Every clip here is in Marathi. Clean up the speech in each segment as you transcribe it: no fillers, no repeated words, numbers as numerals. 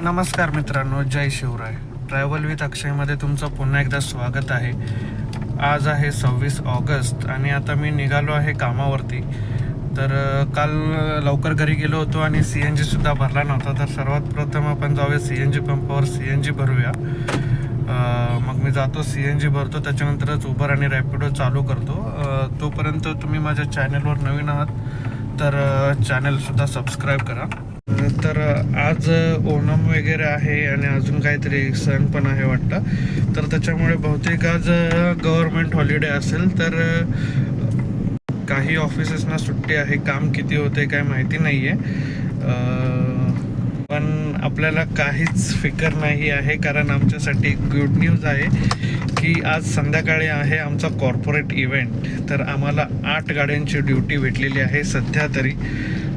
नमस्कार मित्रांनो, जय शिवराय. ट्रॅव्हल विथ अक्षयमध्ये तुमचं पुन्हा एकदा स्वागत आहे. आज आहे 26 ऑगस्ट आणि आता मी निघालो आहे कामावरती. तर काल लवकर घरी गेलो होतो आणि CNG सुद्धा भरला नव्हता. तर सर्वात प्रथम आपण जाऊया CNG पंपावर, CNG भरूया. मग मी जातो, CNG भरतो, त्याच्यानंतरच उबर आणि रॅपिडो चालू करतो. तोपर्यंत तुम्ही माझ्या चॅनलवर नवीन आहात तर चॅनलसुद्धा सबस्क्राईब करा. तर आज ओणम वगैरे आहे आणि अजून काहीतरी सण पण आहे वाटतं. तर त्याच्यामुळे बहुतेक आज गव्हर्मेंट हॉलिडे असेल. तर काही ऑफिसेसना सुट्टी आहे. काम किती होते काय माहिती नाही आहे, पण आपल्याला काहीच फिकर नाही आहे, कारण आमच्यासाठी गुड न्यूज आहे की आज संध्याकाळी आहे आमचा कॉर्पोरेट इव्हेंट. तर आम्हाला 8 गाड्यांची ड्युटी भेटलेली आहे सध्या तरी.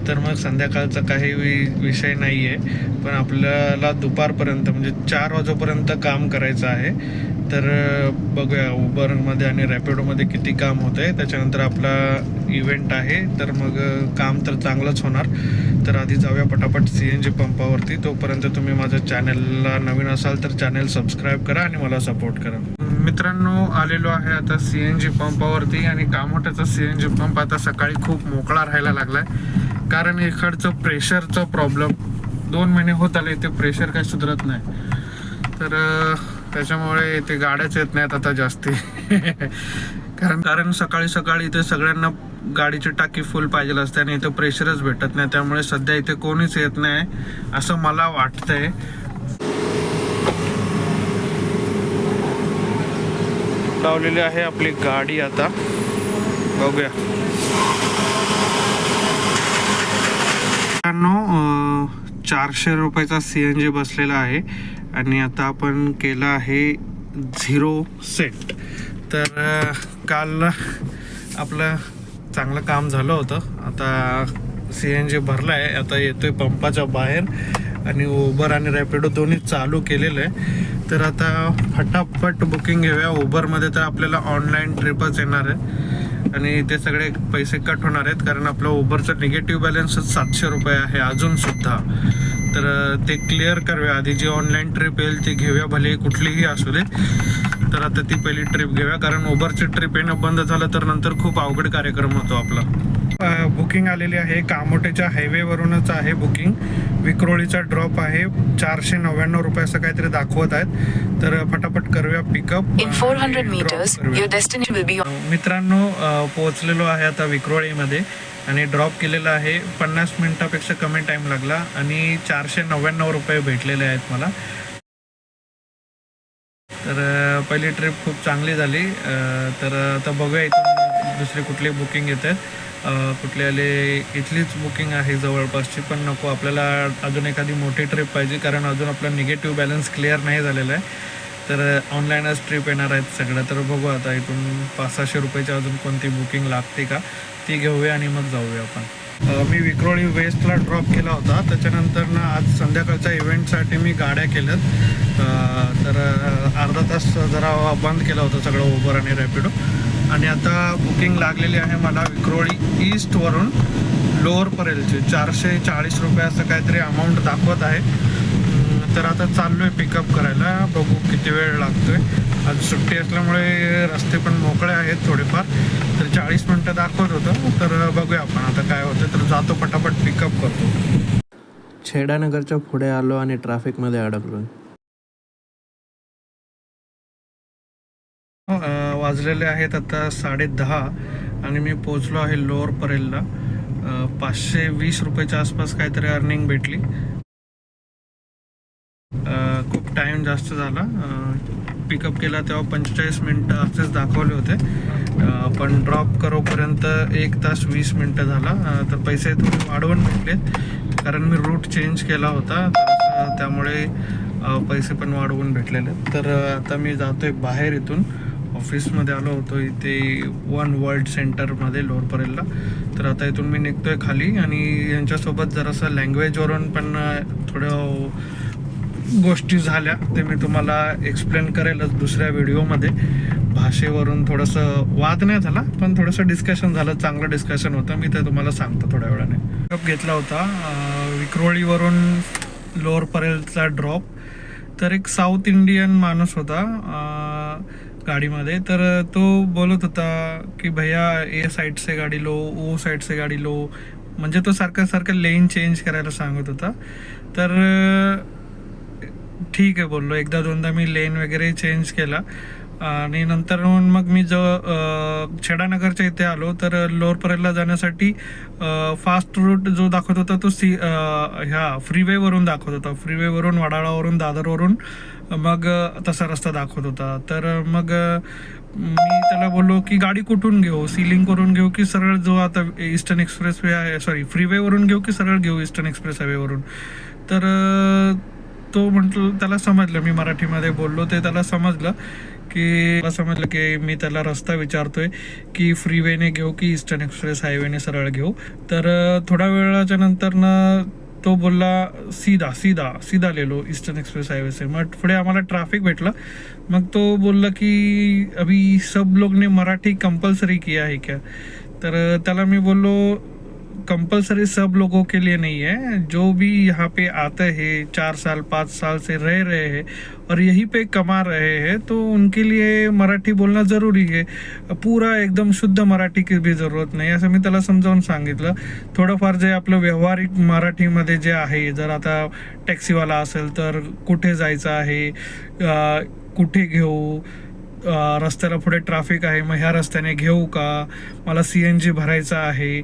तर मग संध्याकाळचा काही विषय नाही आहे, पण आपल्याला दुपारपर्यंत म्हणजे 4 वाजेपर्यंत काम करायचं आहे. तर बघूया उबरमध्ये आणि रॅपिडोमध्ये किती काम होतं आहे. त्याच्यानंतर आपला इव्हेंट आहे, तर मग काम तर चांगलंच होणार. तर आधी जाऊया पटापट CNG पंपावरती. तोपर्यंत तुम्ही माझ्या चॅनलला नवीन असाल तर चॅनल सबस्क्राईब करा आणि मला सपोर्ट करा. मित्रांनो, आलेलो आहे आता CNG पंपावरती आणि कामोठ्याचा CNG पंप आता सकाळी खूप मोकळा राहायला लागला आहे, कारण इकडचं प्रेशरचं प्रॉब्लेम 2 महिने होत आले. ते प्रेशर काही सुधारत नाही. तर त्याच्यामुळे ते गाड्याच येत नाहीत आता जास्ती. कारण सकाळी सकाळी इथे सगळ्यांना गाडीची टाकी फुल पाहिजे असते आणि इथं प्रेशरच भेटत नाही. त्यामुळे सध्या इथे कोणीच येत नाही असं मला वाटतंय. लावलेली आहे आपली गाडी, आता बघूया. 400 रुपयाचा CNG बसलेला आहे आणि आता आपण केलं आहे 0 सेट. तर काल आपलं चांगलं काम झालं होतं. आता CNG भरला आहे, आता येतोय पंपाच्या बाहेर आणि उबर आणि रॅपिडो दोन्ही चालू केलेलं आहे. तर आता फटाफट बुकिंग घेऊया. उबरमध्ये तर आपल्याला ऑनलाईन ट्रिपच येणार आहे आणि ते सगळे पैसे कट होणार आहेत, कारण आपलं उबरचं निगेटिव्ह बॅलन्सच 700 रुपये आहे अजूनसुद्धा. तर ते क्लिअर करूया आधी. जी ऑनलाईन ट्रिप येईल ती घेऊया, भले कुठलीही असू दे. तर आता ती पहिली ट्रिप घेऊया, कारण उबरची ट्रिप येणं बंद झालं तर नंतर खूप अवघड कार्यक्रम होतो आपला. बुकिंग आलेली आहे, कामोठ्याच्या हायवेवरूनच आहे बुकिंग. विक्रोळीचा ड्रॉप आहे, 499 रुपये असं काहीतरी दाखवत आहेत. तर फटाफट करूया pickup. In 400 meters, your destination will be on. मित्रांनो, पोहोचलेलो आहे आता विक्रोळीमध्ये आणि ड्रॉप केलेला आहे. 50 मिनिटापेक्षा कमी टाईम लागला आणि 499 रुपये भेटलेले आहेत मला. तर पहिली ट्रिप खूप चांगली झाली. तर आता बघूया इथून दुसरी कुठली बुकिंग येते. कुठली आले, इथलीच बुकिंग आहे जवळपासची, पण नको आपल्याला अजून एखादी मोठी ट्रिप पाहिजे, कारण अजून आपला निगेटिव्ह बॅलन्स क्लिअर नाही झालेला आहे. तर ऑनलाईनच ट्रिप येणार आहेत सगळं. तर बघू आता इथून 500-600 रुपयाची अजून कोणती बुकिंग लागते का ती घेऊया आणि मग जाऊया आपण. मी विक्रोळी वेस्टला ड्रॉप केला होता. त्याच्यानंतर ना आज संध्याकाळच्या इव्हेंटसाठी मी गाड्या केल्यात. तर अर्धा तास जरा बंद केलं होतं सगळं उबर आणि रॅपिडो. आणि आता बुकिंग लागलेली आहे मला विक्रोळी ईस्टवरून लोअरपर्यंतची 440 रुपये असं काहीतरी अमाऊंट दाखवत आहे. तर आता चाललो आहे पिकअप करायला. बघू किती वेळ लागतो आहे. आज सुट्टी असल्यामुळे रस्ते पण मोकळे आहेत थोडेफार. तर 40 मिनटं दाखवत होतं. तर बघूया आपण आता काय होतं. तर जातो, पटापट पिकअप करतो. छेडानगरच्या पुढे आलो आणि ट्रॅफिकमध्ये अडकलो. वाजलेले आहेत आता 10:30 आणि मी पोचलो आहे लोअर परेलला. 520 रुपयाच्या आसपास काहीतरी अर्निंग भेटली. खूप टाईम जास्त झाला. पिकअप केला तेव्हा 45 मिनटं असेच दाखवले होते, पण ड्रॉप करोपर्यंत 1 तास 20 मिनटं झाला. तर पैसे थोडे वाढवून भेटलेत, कारण मी रूट चेंज केला होता. तर त्यामुळे पैसे पण वाढवून भेटलेले. तर आता मी जातो आहे बाहेर. इथून ऑफिसमध्ये आलो होतो इथे वन वर्ल्ड सेंटरमध्ये लोअर परेलला. तर आता इथून मी निघतो आहे खाली आणि यांच्यासोबत जरासं लँग्वेजवरून पण थोडं गोष्टी झाल्या. ते मी तुम्हाला एक्सप्लेन करेलच दुसऱ्या व्हिडिओमध्ये. भाषेवरून थोडंसं वाद नाही झाला, पण थोडंसं डिस्कशन झालं. चांगलं डिस्कशन होतं. मी ते तुम्हाला सांगतो थोड्या वेळाने. पिकअप घेतला होता विक्रोळीवरून लोअर परेलचा ड्रॉप. तर एक साऊथ इंडियन माणूस होता गाडीमध्ये. तर तो बोलत होता की भैया ए साईड से गाडी लो, ओ साईड से गाडी लो. म्हणजे तो सारखं लेन चेंज करायला सांगत होता. तर ठीक आहे बोललो. एकदा दोनदा मी लेन वगैरे चेंज केला आणि नंतर मग मी छेडानगरच्या इथे आलो. तर लोअर परेलला जाण्यासाठी फास्ट रूट जो दाखवत होता तो ह्या फ्रीवेवरून दाखवत होता. फ्रीवेवरून, वडाळावरून, दादरवरून मग तसा रस्ता दाखवत होता. तर मग मी त्याला बोललो की गाडी कुठून घेऊ, सीलिंग करून घेऊ की सरळ जो आता ईस्टर्न एक्सप्रेस वे आहे, सॉरी फ्रीवेवरून घेऊ की सरळ घेऊ ईस्टर्न एक्सप्रेस हायवेवरून. तर तो म्हटलं, त्याला समजलं मी मराठीमध्ये बोललो ते त्याला समजलं की मी त्याला रस्ता विचारतोय की फ्रीवेने घेऊ की ईस्टर्न एक्सप्रेस हायवेने सरळ घेऊ. तर थोड्या वेळाच्या नंतर ना तो बोलला सीधा सीधा सीधा ले लो ईस्टर्न एक्सप्रेस हाईवे से. मग पुढे आम्हाला ट्रॅफिक भेटलं. मग तो बोलला की अभी सब लोग ने मराठी कंपल्सरी किया है क्या. तर त्याला मी बोललो कंपल्सरी सब लोगों के लिए नहीं है. जो भी यहाँ पे आते हैं 4 साल 5 साल से रह रहे हैं और यहीं पे कमा रहे हैं तो उनके लिए मराठी बोलना ज़रूरी है. पूरा एकदम शुद्ध मराठी की भी ज़रूरत नाही असं मी त्याला समजावून सांगितलं. थोडंफार जे आपलं व्यावहारिक मराठीमध्ये जे आहे, जर आता टॅक्सीवाला असेल तर कुठे जायचं आहे, कुठे घेऊ, रस्त्याला पुढे ट्रॅफिक आहे मग ह्या रस्त्याने घेऊ का, मला CNG भरायचं आहे,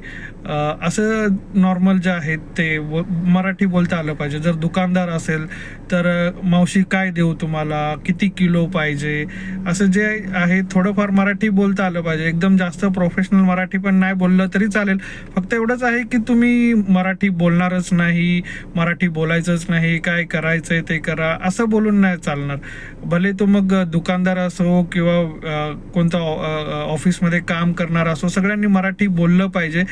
असं नॉर्मल जे आहेत ते मराठी बोलता आलं पाहिजे. जर दुकानदार असेल तर मावशी काय देऊ तुम्हाला, किती किलो पाहिजे, असं जे आहे थोडंफार मराठी बोलता आलं पाहिजे. एकदम जास्त प्रोफेशनल मराठी पण नाही बोललं तरी चालेल. फक्त एवढंच आहे की तुम्ही मराठी बोलणारच नाही, मराठी बोलायचंच नाही, काय करायचंय ते करा असं बोलून नाही चालणार. भले तो मग दुकानदार असो किंवा कोणता ऑफिसमध्ये काम करणारा असो, सगळ्यांनी मराठी बोललं पाहिजे.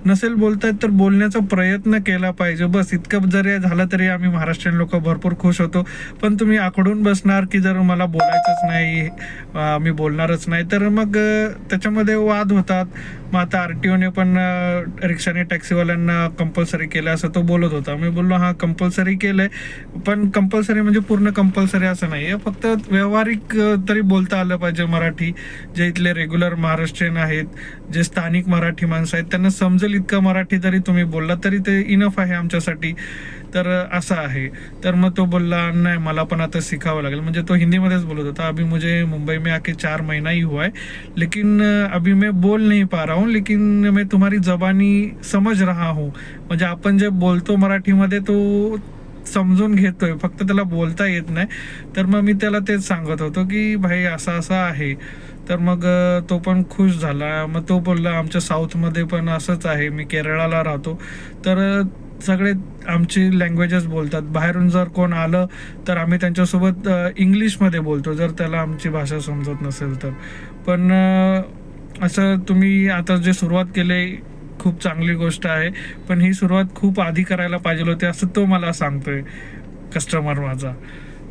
नसेल बोलतायत तर बोलण्याचा प्रयत्न केला पाहिजे. बस इतकं जरी झालं तरी आम्ही महाराष्ट्रीयन लोक भरपूर खुश होतो. पण तुम्ही आखडून बसणार की जर मला बोलायचंच नाही, मी बोलणारच नाही, तर मग त्याच्यामध्ये वाद होतात. मग आता RTOने पण रिक्षाने टॅक्सीवाल्यांना कंपल्सरी केलं असं तो बोलत होता. मी बोललो हां कंपल्सरी केलंय, पण कंपल्सरी म्हणजे पूर्ण कंपल्सरी असं नाही आहे. फक्त व्यावहारिक तरी बोलता आलं पाहिजे मराठी. जे इथले रेग्युलर महाराष्ट्रीयन आहेत, जे स्थानिक मराठी माणसं आहेत, त्यांना समजेल इतकं मराठी तरी तुम्ही बोलला तरी ते इनफ आहे आमच्यासाठी. तर असं आहे. तर मग तो बोलला नाही मला पण आता शिकावं लागेल. म्हणजे तो हिंदीमध्येच बोलत होता. अभी मुझे मुंबई में आके 4 महीना ही हुआ है, लेकिन अभी मैं बोल नहीं पा रहा हूँ, लेकिन मैं तुम्हारी जबानी समझ रहा हूँ. म्हणजे आपण जे बोलतो मराठीमध्ये तो समजून घेतोय, फक्त त्याला बोलता येत नाही. तर मग मी त्याला तेच सांगत होतो की भाई असं असं आहे. तर मग तो पण खुश झाला. मग तो बोलला आमच्या साऊथमध्ये पण असंच आहे, मी केरळाला राहतो, तर सगळे आमची लँग्वेजेस बोलतात. बाहेरून जर कोण आलं तर आम्ही त्यांच्यासोबत इंग्लिशमध्ये बोलतो जर त्याला आमची भाषा समजत नसेल तर. पण असं तुम्ही आता जे सुरुवात केली खूप चांगली गोष्ट आहे, पण ही सुरुवात खूप आधी करायला पाहिजे होती असं तो मला सांगतोय कस्टमर माझा.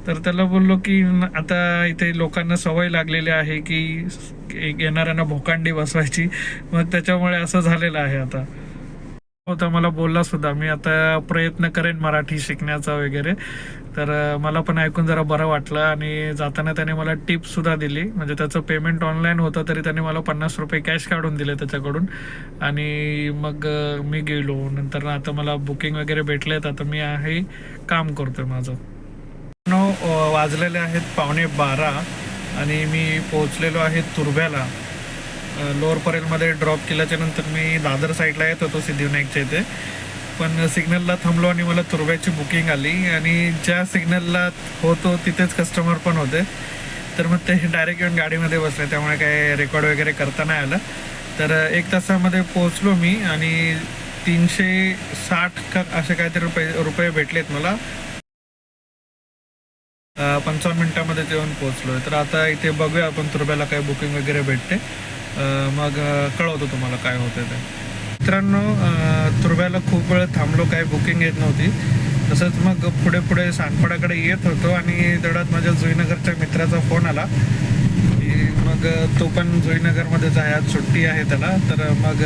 तर त्याला बोललो की आता इथे लोकांना सवय लागलेली आहे की येणाऱ्यांना भोकांडी बसवायची, मग त्याच्यामुळे असं झालेलं आहे. आता होता मला बोलला सुद्धा मी आता प्रयत्न करेन मराठी शिकण्याचा वगैरे. तर मला पण ऐकून जरा बरं वाटलं. आणि जाताना त्याने मला टिप्स सुद्धा दिली. म्हणजे त्याचं पेमेंट ऑनलाईन होतं तरी त्याने मला 50 रुपये कॅश काढून दिले त्याच्याकडून. आणि मग मी गेलो. नंतर आता मला बुकिंग वगैरे भेटलेत. आता मी आहे काम करतोय माझं. वाजलेले आहेत 11:15 आणि मी पोहोचलेलो आहे तुर्भ्याला. लोअर परेलमध्ये ड्रॉप केल्याच्या नंतर मी दादर साईडला येत होतो सिद्धिविनायकच्या इथे, पण सिग्नलला थांबलो आणि मला तुर्भ्याची बुकिंग आली. आणि ज्या सिग्नलला होतो तिथेच कस्टमर पण होते. तर मग ते डायरेक्ट येऊन गाडीमध्ये बसले, त्यामुळे काय रेकॉर्ड वगैरे करता नाही आलं. तर 1 तासामध्ये पोहोचलो मी आणि 360 का असे काहीतरी रुपये भेटलेत मला. 55 मिनिटामध्ये येऊन पोहोचलो. तर आता इथे बघूया आपण तुर्भ्याला काय बुकिंग वगैरे भेटते, मग कळवतो तुम्हाला काय होतं ते. मित्रांनो तुर्भ्याला खूप वेळ थांबलो, काय बुकिंग येत नव्हती. तसंच मग पुढे सानपाडाकडे येत होतो आणि तेवढ्यात माझ्या जुईनगरच्या मित्राचा फोन आला. मग तो पण जुईनगरमध्येच आहे, आज सुट्टी आहे त्याला. तर मग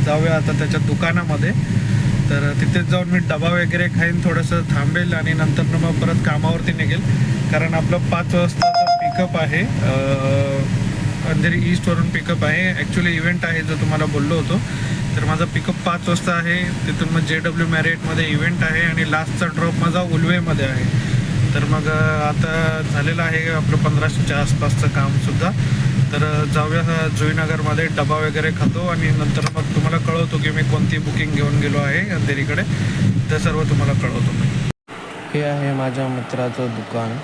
जाऊया आता त्याच्या दुकानामध्ये. तर तिथेच जाऊन मी डबा वगैरे खाईन, थोडंसं थांबेल आणि नंतर मग परत कामावरती निघेल. कारण आपलं 5 वाजताचं पिकअप आहे, अंधेरी ईस्टवरून पिकअप आहे. ॲक्च्युली इव्हेंट आहे जो तुम्हाला बोललो होतो. तर माझा पिकअप 5 वाजता आहे. तिथून मग JW मॅरियटमध्ये इव्हेंट आहे आणि लास्टचा ड्रॉप माझा उलवेमध्ये आहे. तर मग आता झालेलं आहे आपलं 1500च्या आसपासचं कामसुद्धा. तर जाऊया जुईनगरमध्ये, डबा वगैरे खातो आणि नंतर मग तुम्हाला कळवतो की मी कोणती बुकिंग घेऊन गेलो आहे अंधेरीकडे. ते सर्व तुम्हाला कळवतो मी. हे आहे माझ्या मित्राचं दुकान.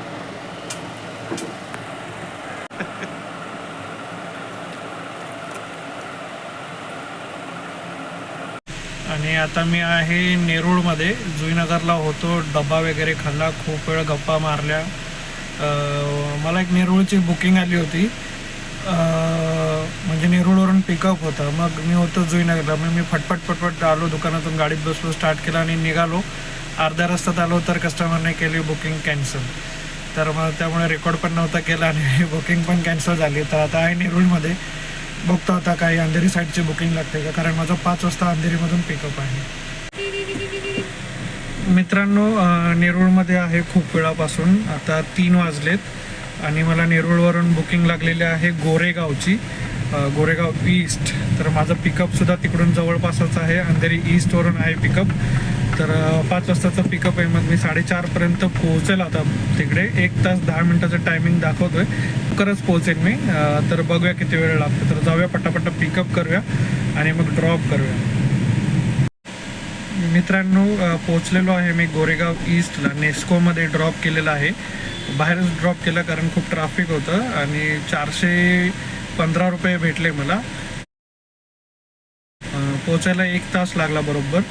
आणि आता मी आहे नेरूळमध्ये. जुईनगरला होतो, डबा वगैरे खाल्ला, खूप वेळ गप्पा मारल्या. मला एक नेरूळची बुकिंग आली होती, म्हणजे नेरूळवरून पिकअप होतं. मग मी होतो जुईनगरला. मग मी फटफट आलो, दुकानातून गाडीत बसलो, स्टार्ट केला आणि निघालो. अर्ध्या रस्त्यात आलो तर कस्टमरने केली बुकिंग कॅन्सल. तर मग त्यामुळे रेकॉर्ड पण नव्हता केला आणि बुकिंग पण कॅन्सल झाली. तर आता आहे नेरूळमध्ये, बघतो आता काही अंधेरी साईडची बुकिंग लागते का, कारण माझं 5 वाजता अंधेरीमधून पिकअप आहे. मित्रांनो, नेरूळमध्ये आहे खूप वेळापासून. आता 3 वाजलेत आणि मला नेरूळवरून बुकिंग लागलेली आहे गोरेगावची, गोरेगाव ईस्ट. तर माझं पिकअपसुद्धा तिकडून जवळपासच आहे, अंधेरी ईस्टवरून आहे पिकअप. तर 5 वाजताचं पिकअप आहे. मग मी 4:30पर्यंत पोहोचेल आता तिकडे. 1 तास 10 मिनटाचं टायमिंग दाखवतो आहे, लवकरच पोहोचेल मी. तर बघूया किती वेळ लागतो. तर जाऊया, पटापट पिकअप करूया आणि मग ड्रॉप करूया. मित्रांनो, पोचलेलो आहे मी गोरेगाव ईस्टला. नेस्कोमध्ये ड्रॉप केलेलं आहे, बाहेरच ड्रॉप केलं कारण खूप ट्रॅफिक होतं आणि 415 रुपये भेटले मला. पोचायला 1 तास लागला बरोबर.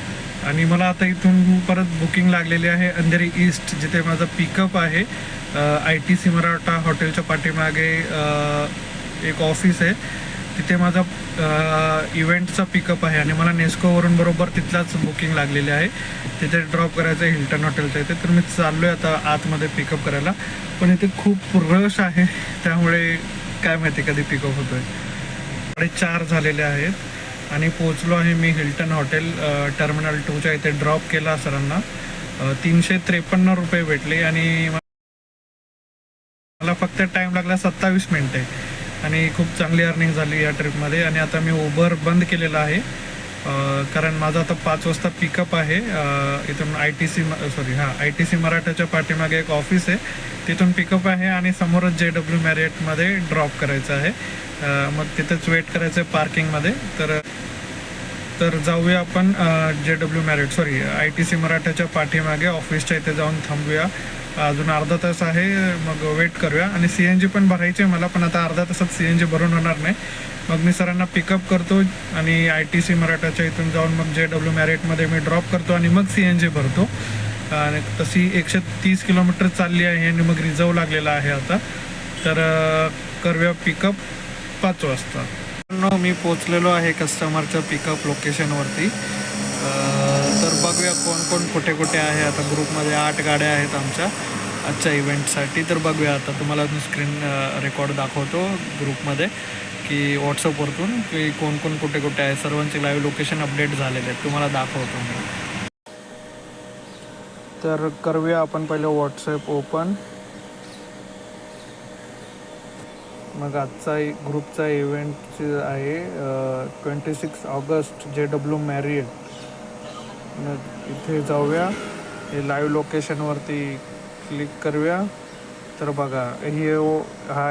आणि मला आता इथून परत बुकिंग लागलेली आहे अंधेरी ईस्ट, जिथे माझं पिकअप आहे. ITC मराठा हॉटेलच्या पाठीमागे एक ऑफिस आहे, तिथे माझा इव्हेंटचा पिकअप आहे आणि मला नेस्कोवरून बरोबर तिथलाच बुकिंग लागलेली आहे. तिथे ड्रॉप करायचं आहे हिल्टन हॉटेलच्या इथे. तर मी चाललो आहे आता आतमध्ये पिकअप करायला, पण इथे खूप रश आहे, त्यामुळे काय माहिती कधी पिकअप होतो आहे. 4:30 झालेले आहेत आणि पोचलो आहे मी हिल्टन हॉटेल टर्मिनल 2च्या इथे. ड्रॉप केला सरांना, 353 रुपये भेटले आणि मला फक्त टाईम लागला 27 मिनटे आणि खूप चांगली अर्निंग झाली या ट्रिपमध्ये. आणि आता मी उबर बंद केलेला आहे, कारण माझा आता 5 वाजता पिकअप आहे. इथून ITC मराठाच्या पाठीमागे एक ऑफिस आहे, तिथून पिकअप आहे आणि समोरच JW मॅरियटमध्ये ड्रॉप करायचं आहे. मग तिथेच वेट करायचं आहे पार्किंगमध्ये. तर जाऊया आपण JW मॅरियट ITC मराठाच्या पाठीमागे ऑफिसच्या इथे जाऊन थांबूया. अजून अर्धा तास आहे, मग वेट करूया. आणि CNG पण भरायची आहे मला, पण आता अर्धा तासात CNG भरून होणार नाही. मग मी सरांना पिकअप करतो आणि ITC मराठाच्या इथून जाऊन मग JW मॅरियटमध्ये मी ड्रॉप करतो आणि मग CNG भरतो. आणि तशी 130 किलोमीटर चालली आहे आणि मग रिझर्व लागलेला आहे आता. तर करूया पिकअप 5 वाजता. मी पोचलेलो आहे कस्टमरच्या पिकअप लोकेशनवरती. तर बघूया कोण कुठे कुठे आहे. आता ग्रुपमध्ये 8 गाड्या आहेत आमच्या आजच्या इव्हेंटसाठी. तर बघूया, आता तुम्हाला स्क्रीन रेकॉर्ड दाखवतो ग्रुपमध्ये की व्हॉट्सअपवरतून की कोण कुठे कुठे आहे. सर्वांची लाईव्ह लोकेशन अपडेट झालेले आहेत, तुम्हाला दाखवतो मी. तर करूया आपण पहिलं व्हॉट्सअप ओपन. मग आजचा ग्रुपचा इव्हेंट आहे 26 ऑगस्ट JW मॅरियट. मग इथे जाऊया, हे लाईव्ह लोकेशनवरती क्लिक करूया. तर बघा,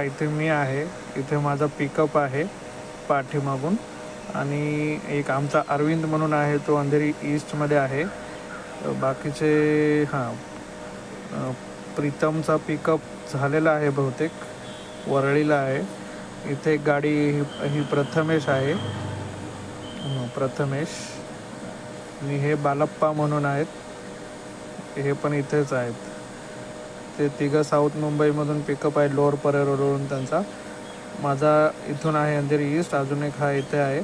इथे मी आहे, इथे माझा पिकअप आहे पाठीमागून. आणि एक आमचा अरविंद म्हणून आहे, तो अंधेरी ईस्टमध्ये आहे. बाकीचे प्रीतमचा पिकअप झालेला आहे बहुतेक, वरळीला आहे. इथे एक गाडी ही प्रथमेश आहे, प्रथमेश. आणि हे बालप्पा म्हणून आहेत, हे पण इथेच आहेत. ते तिघं साऊथ मुंबईमधून पिकअप आहे, लोअर परेर रोडवरून त्यांचा. माझा इथून आहे अंधेरी ईस्ट. अजून एक इथे आहे.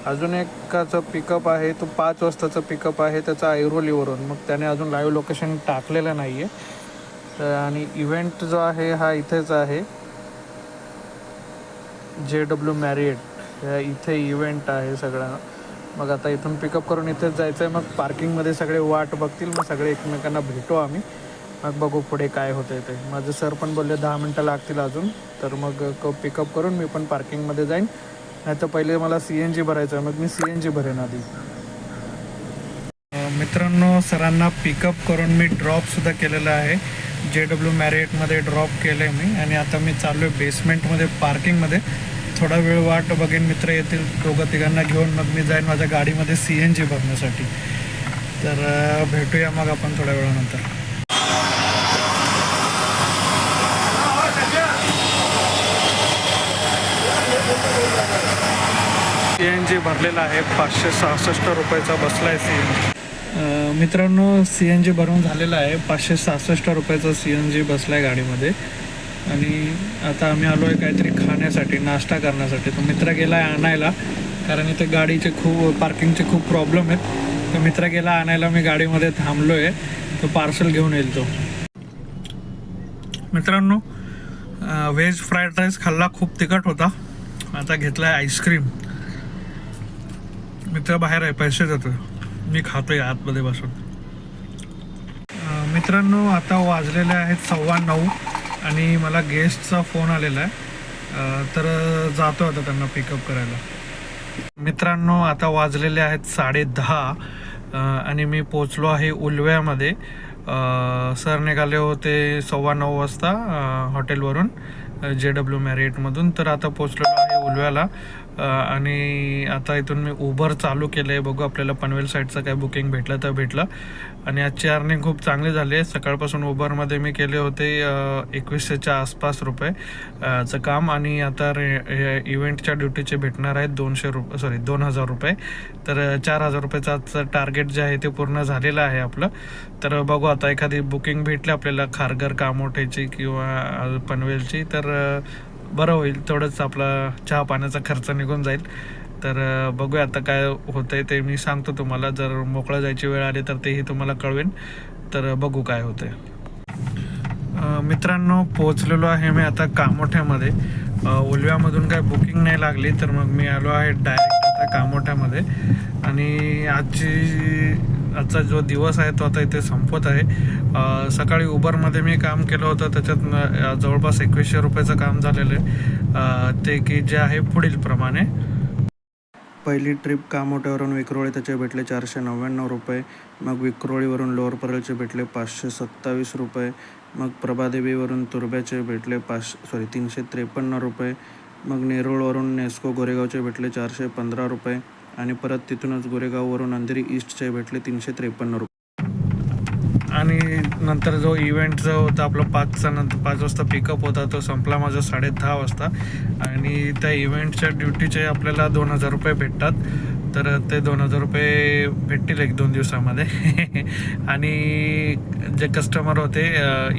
अजून एकाचं पिकअप आहे, तो 5 वाजताचं पिकअप आहे, त्याचा ऐरोलीवरून. मग त्याने अजून लाईव्ह लोकेशन टाकलेलं नाही आहे. आणि इव्हेंट जो आहे हा इथेच आहे, JW मॅरियट. इथे इव्हेंट आहे सगळा. मग आता इथून पिकअप करून इथेच जायचं आहे. मग पार्किंगमध्ये सगळे वाट बघतील, मग सगळे एकमेकांना भेटू आम्ही. मग बघू पुढे काय होतं आहे ते. माझे सर पण बोलले 10 मिनटं लागतील अजून. तर मग पिकअप करून मी पण पार्किंगमध्ये जाईन. नाही तर पहिले मला CNG भरायचं आहे, मग मी CNG भरेन आधी. मित्रांनो, सरांना पिकअप करून मी ड्रॉपसुद्धा केलेलं आहे. JW मॅरियटमध्ये ड्रॉप केलं आहे मी. आणि आता मी चाललो आहे बेसमेंटमध्ये पार्किंगमध्ये. थोडा वेळ वाट बघेन, मित्र येतील दोघं तिघांना घेऊन. मग मी जाईन माझ्या गाडीमध्ये CNG भरण्यासाठी. तर भेटूया मग आपण थोड्या वेळानंतर. CNG भरलेला आहे. 566 रुपयाचा बसला आहे CNG. मित्रांनो, CNG भरून झालेला आहे. 566 रुपयाचा CNG बसला आहे गाडीमध्ये. आणि आता आम्ही आलो आहे काहीतरी खाण्यासाठी, नाश्ता करण्यासाठी. तो मित्र गेला आहे आणायला, कारण इथे गाडीचे पार्किंगचे खूप प्रॉब्लेम आहेत. तर मित्र गेला आणायला, मी गाडीमध्ये थांबलो आहे. तो पार्सल घेऊन येईल तो. मित्रांनो, व्हेज फ्राईड राईस खाल्ला, खूप तिखट होता. आता घेतला आहे आईस्क्रीम. मित्र बाहेर आहे, पैसे देतो. मी खातो आहे आतमध्ये बसून. मित्रांनो, आता वाजलेले आहेत 9:15 आणि मला गेस्टचा फोन आलेला आहे. तर जातो आता त्यांना पिकअप करायला. मित्रांनो, आता वाजलेले आहेत 10:30 आणि मी पोचलो आहे उलव्यामध्ये. सर निघाले होते 9:15 वाजता हॉटेलवरून, JW मॅरियटमधून. तर आता पोचलेलो आहे उलव्याला. आणि आता इथून मी उबर चालू केलं आहे. बघू आपल्याला पनवेल साईडचं काय बुकिंग भेटलं तर भेटलं. आणि आजची अर्निंग खूप चांगली झाली आहे. सकाळपासून उबरमध्ये मी केले होते 2100च्या आसपास रुपये काम. आणि आता इव्हेंटच्या ड्युटीचे भेटणार आहेत 2,000 रुपये. तर 4,000 रुपयाचं आजचं टार्गेट जे आहे ते पूर्ण झालेलं आहे आपलं. तर बघू आता एखादी बुकिंग भेटली आपल्याला खारघर कामोठ्याची किंवा पनवेलची, तर बरं होईल. तेवढंच आपला चहा पाण्याचा खर्च निघून जाईल. तर बघूया आता काय होतं आहे ते मी सांगतो तुम्हाला. जर मोकळं जायची वेळ आली तर तेही तुम्हाला कळवेन. तर बघू काय होतं आहे. मित्रांनो, पोचलेलो आहे मी आता कामोठ्यामध्ये. उलव्यामधून काय बुकिंग नाही लागली, तर मग मी आलो आहे डायरेक्ट आता कामोठ्यामध्ये. आणि आजचा जो दिवस आहे तो आता इथे संपत आहे. सकाळी उबरमध्ये मी काम केलं होतं, त्याच्यात जवळपास 2100 रुपयाचं काम झालेलं आहे. ते की जे आहे पुढील प्रमाणे. पहिली ट्रिप कामोठ्यावरून विक्रोळी त्याचे भेटले 499 रुपये. मग विक्रोळीवरून लोअर परळचे भेटले 527 रुपये. मग प्रभादेवीवरून तुर्ब्याचे भेटले 353 रुपये. मग नेरूळवरून नेस्को गोरेगावचे भेटले 415 रुपये. आणि परत तिथूनच गोरेगाववरून अंधेरी ईस्टचे भेटले 353 रुपये. आणि नंतर जो इव्हेंट जो होता आपला 5 वाजता पिकअप होता, तो संपला माझा 10:30 वाजता. आणि त्या इव्हेंटच्या ड्युटीचे आपल्याला 2,000 रुपये भेटतात. तर ते 2,000 रुपये भेटतील 1-2 दिवसामध्ये. आणि जे कस्टमर होते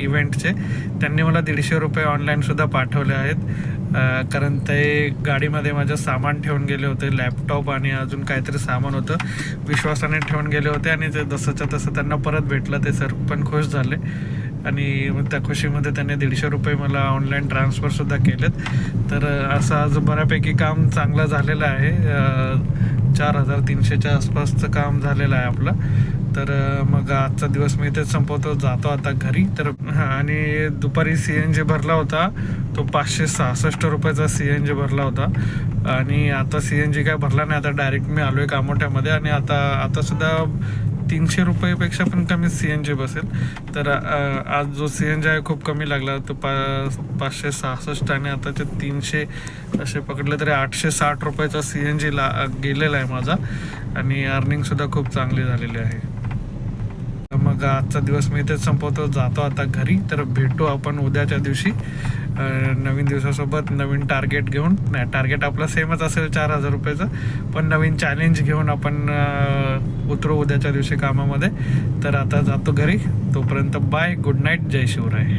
इव्हेंटचे, त्यांनी मला 150 रुपये ऑनलाईनसुद्धा पाठवले आहेत. कारण ते गाडीमध्ये माझं सामान ठेवून गेले होते, लॅपटॉप आणि अजून काहीतरी सामान होतं. विश्वासाने ठेवून गेले होते आणि ते जसंच्या तसं त्यांना परत भेटलं. ते सर पण खुश झाले. आणि मग त्या खुशीमध्ये त्यांनी 150 रुपये मला ऑनलाईन ट्रान्सफरसुद्धा केलेत. तर असं आज बऱ्यापैकी काम चांगलं झालेलं आहे. 4,300च्या आसपासचं काम झालेलं आहे आपलं. तर मग आजचा दिवस मी इथेच संपवतो, जातो आता घरी. तर आणि दुपारी CNG भरला होता, तो 566 रुपयाचा CNG भरला होता. आणि आता CNG काय भरला नाही, आता डायरेक्ट मी आलो आहे कामोठ्यामध्ये. आणि आतासुद्धा 300 रुपयेपेक्षा पण कमी CNG बसेल. तर आज जो CNG आहे खूप कमी लागला, तो 566. आणि आता ते 300 असे पकडले तरी 860 रुपयाचा CNG गेलेला आहे माझा. आणि अर्निंगसुद्धा खूप चांगली झालेली आहे. मग आजचा दिवस मी इथेच संपवतो, जातो आता घरी. तर भेटू आपण उद्याच्या दिवशी नवीन दिवसासोबत, नवीन टार्गेट घेऊन. नाही, टार्गेट आपलं सेमच असेल 4,000 रुपयाचं, पण नवीन चॅलेंज घेऊन आपण उतरू उद्याच्या दिवशी कामामध्ये. तर आता जातो घरी. तोपर्यंत बाय, गुड नाईट, जय शिवराय.